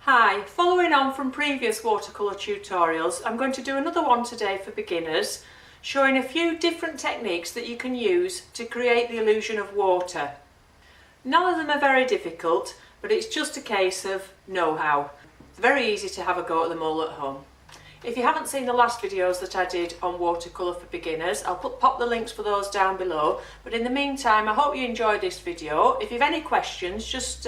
Hi, following on from previous watercolour tutorials, I'm going to do another one today for beginners, showing a few different techniques that you can use to create the illusion of water. None of them are very difficult, but it's just a case of know-how. It's very easy to have a go at them all at home. If you haven't seen the last videos that I did on watercolour for beginners, I'll pop the links for those down below. But in the meantime, I hope you enjoyed this video. If you've any questions, just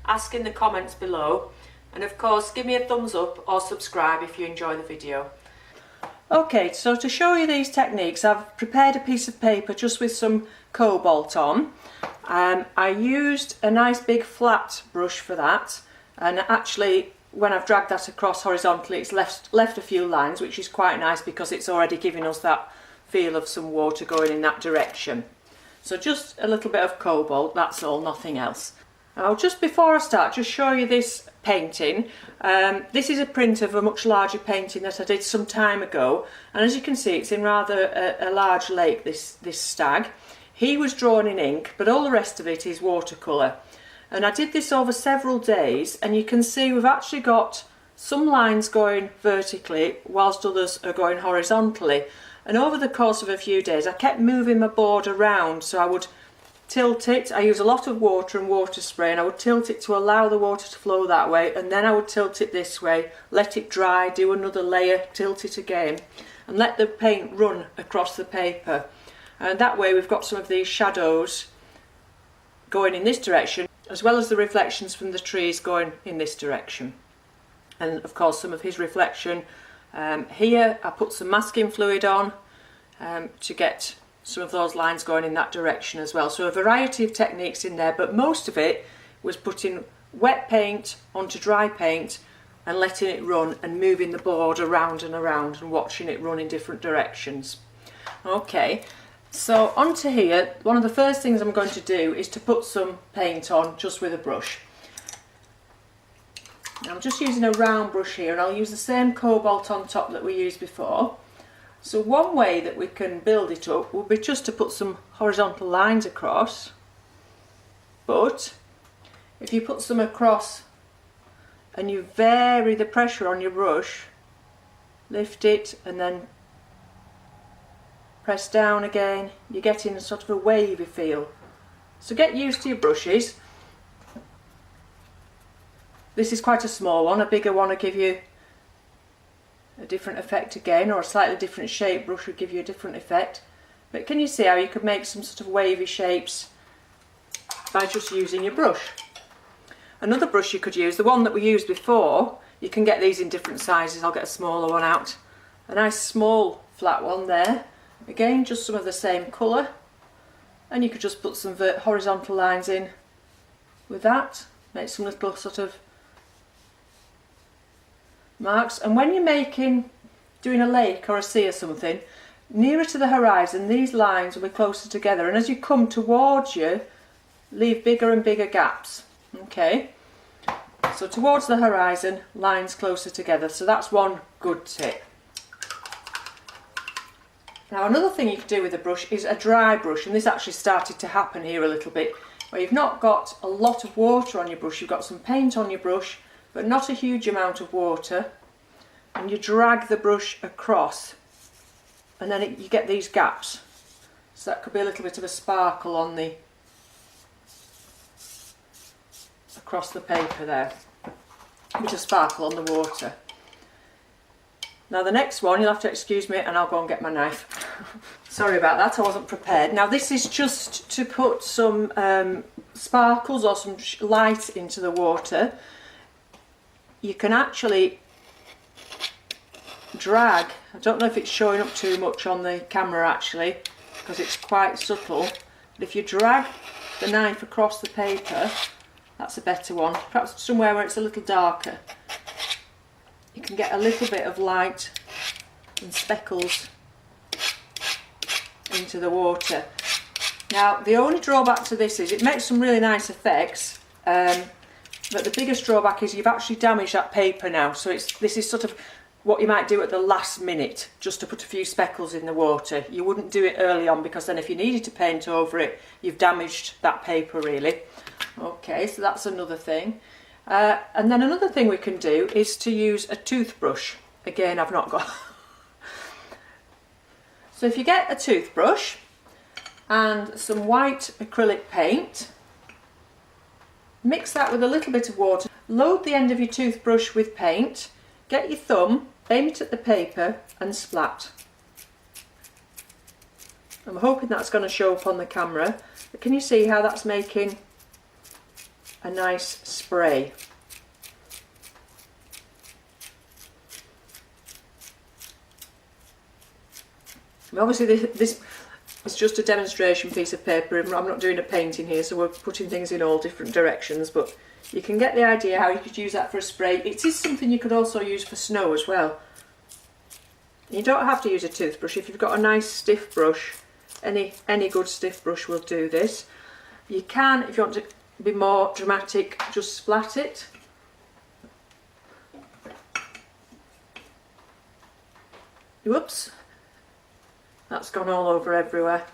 ask in the comments below. And of course, give me a thumbs up or subscribe if you enjoy the video. Okay, so to show you these techniques, I've prepared a piece of paper just with some cobalt on. I used a nice big flat brush for that, and actually when I've dragged that across horizontally it's left a few lines, which is quite nice because it's already giving us that feel of some water going in that direction. So just a little bit of cobalt, that's all, nothing else. Now just before I start, just show you this painting. This is a print of a much larger painting that I did some time ago, and as you can see it's in rather a large lake, this stag. He was drawn in ink, but all the rest of it is watercolour. And I did this over several days, and you can see we've actually got some lines going vertically whilst others are going horizontally. And over the course of a few days I kept moving my board around, so I would tilt it. I use a lot of water and water spray, and I would tilt it to allow the water to flow that way, and then I would tilt it this way, let it dry, do another layer, tilt it again, and let the paint run across the paper. And that way we've got some of these shadows going in this direction, as well as the reflections from the trees going in this direction. And of course some of his reflection here. I put some masking fluid on to get some of those lines going in that direction as well. So a variety of techniques in there, but most of it was putting wet paint onto dry paint and letting it run and moving the board around and around and watching it run in different directions. Okay, so onto here, one of the first things I'm going to do is to put some paint on just with a brush. Now I'm just using a round brush here, and I'll use the same cobalt on top that we used before. So one way that we can build it up would be just to put some horizontal lines across, but if you put some across and you vary the pressure on your brush, lift it and then press down again, you're getting a sort of a wavy feel. So get used to your brushes. This is quite a small one, a bigger one will give you a different effect again, or a slightly different shape brush would give you a different effect. But can you see how you could make some sort of wavy shapes by just using your brush? Another brush you could use, the one that we used before, you can get these in different sizes. I'll get a smaller one out. A nice small flat one there. Again, just some of the same colour, and you could just put some horizontal lines in with that, make some little sort of marks. And when you're doing a lake or a sea or something, nearer to the horizon these lines will be closer together, and as you come towards you, leave bigger and bigger gaps. Okay, so towards the horizon, lines closer together. So that's one good tip. Now another thing you could do with a brush is a dry brush, and this actually started to happen here a little bit, where you've not got a lot of water on your brush, you've got some paint on your brush but not a huge amount of water, and you drag the brush across, and then you get these gaps. So that could be a little bit of a sparkle on the across the paper there, a bit of sparkle on the water. Now the next one, you'll have to excuse me and I'll go and get my knife. Sorry about that, I wasn't prepared. Now this is just to put some sparkles or some light into the water. You can actually drag, I don't know if it's showing up too much on the camera actually, because it's quite subtle, but if you drag the knife across the paper, that's a better one, perhaps somewhere where it's a little darker, you can get a little bit of light and speckles into the water. Now the only drawback to this is it makes some really nice effects, but the biggest drawback is you've actually damaged that paper now. So this is sort of what you might do at the last minute, just to put a few speckles in the water. You wouldn't do it early on, because then if you needed to paint over it, you've damaged that paper really. Okay, so that's another thing. And then another thing we can do is to use a toothbrush. Again, I've not got. So if you get a toothbrush and some white acrylic paint, mix that with a little bit of water, load the end of your toothbrush with paint, get your thumb, aim it at the paper and splat. I'm hoping that's going to show up on the camera, but can you see how that's making a nice spray? And obviously this is just a demonstration piece of paper. I'm not doing a painting here, so we're putting things in all different directions, but you can get the idea how you could use that for a spray. It is something you could also use for snow as well. You don't have to use a toothbrush. If you've got a nice stiff brush, any good stiff brush will do this. You can, if you want to be more dramatic, just splat it. Whoops. That's gone all over everywhere.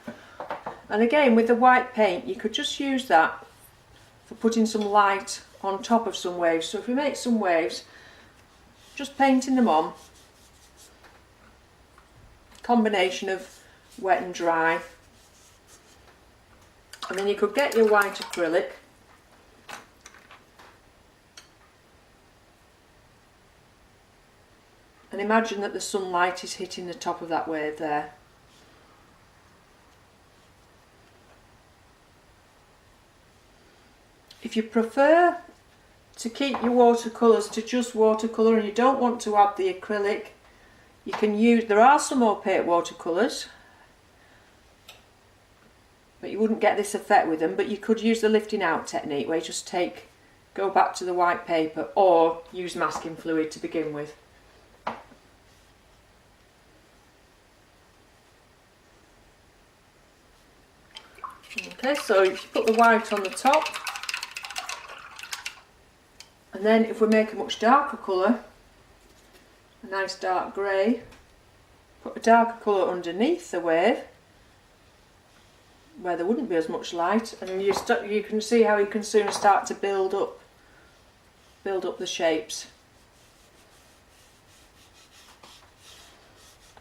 And again, with the white paint, you could just use that for putting some light on top of some waves. So if we make some waves, just painting them on. Combination of wet and dry. And then you could get your white acrylic. And imagine that the sunlight is hitting the top of that wave there. If you prefer to keep your watercolours to just watercolour and you don't want to add the acrylic, you can use, there are some opaque watercolours, but you wouldn't get this effect with them, but you could use the lifting out technique where you just go back to the white paper or use masking fluid to begin with. Okay, so if you put the white on the top, and then if we make a much darker colour, a nice dark grey, put a darker colour underneath the wave where there wouldn't be as much light, and you can see how you can soon start to build up the shapes.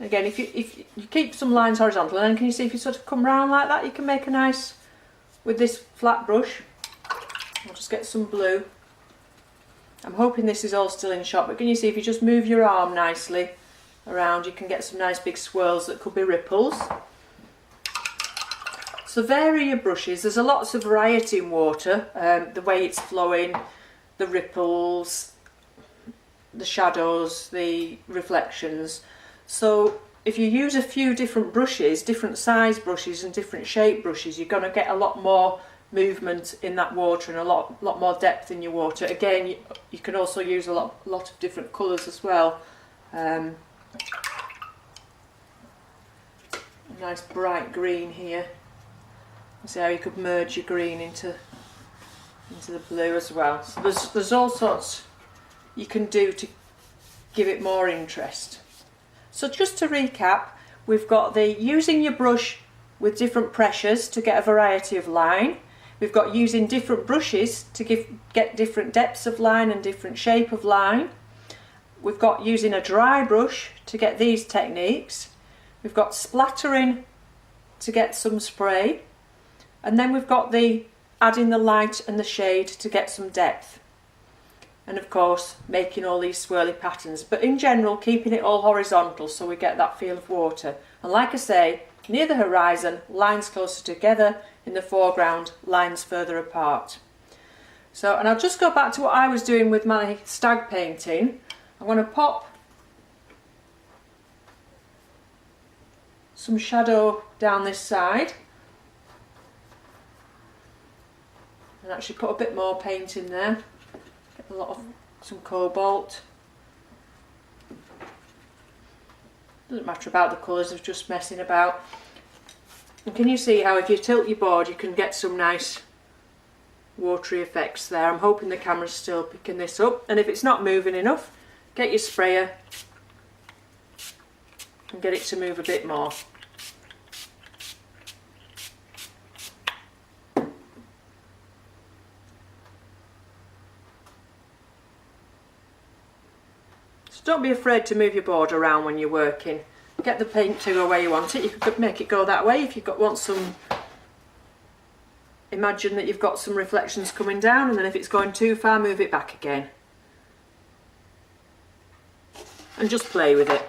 Again, if you keep some lines horizontal, and then can you see if you sort of come round like that, you can make a nice, with this flat brush, I'll just get some blue. I'm hoping this is all still in shot, but can you see if you just move your arm nicely around, you can get some nice big swirls that could be ripples. So vary your brushes. There's lots of variety in water, the way it's flowing, the ripples, the shadows, the reflections. So if you use a few different brushes, different size brushes and different shape brushes, you're going to get a lot more movement in that water and a lot more depth in your water. Again, you can also use a lot of different colours as well. A nice bright green here. See how you could merge your green into the blue as well. So there's all sorts you can do to give it more interest. So just to recap, we've got the using your brush with different pressures to get a variety of line. We've got using different brushes to get different depths of line and different shape of line. We've got using a dry brush to get these techniques. We've got splattering to get some spray. And then we've got the adding the light and the shade to get some depth. And of course, making all these swirly patterns. But in general, keeping it all horizontal so we get that feel of water. And like I say, near the horizon, lines closer together. In the foreground, lines further apart. So, and I'll just go back to what I was doing with my stag painting. I'm going to pop some shadow down this side. And actually put a bit more paint in there. Get some cobalt. Doesn't matter about the colours, I'm just messing about. And can you see how if you tilt your board you can get some nice watery effects there. I'm hoping the camera's still picking this up, and if it's not moving enough, get your sprayer and get it to move a bit more. So don't be afraid to move your board around when you're working. Get the paint to go where you want it. You could make it go that way if you've want some. Imagine that you've got some reflections coming down, and then if it's going too far, move it back again. And just play with it.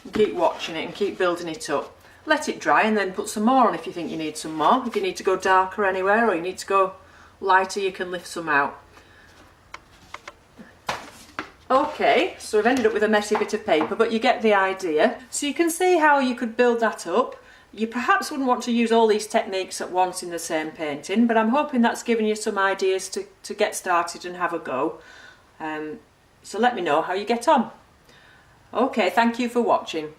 And keep watching it and keep building it up. Let it dry and then put some more on if you think you need some more. If you need to go darker anywhere or you need to go lighter, you can lift some out. Okay, so we've ended up with a messy bit of paper, but you get the idea. So you can see how you could build that up. You perhaps wouldn't want to use all these techniques at once in the same painting, but I'm hoping that's given you some ideas to get started and have a go. So let me know how you get on. Okay, thank you for watching.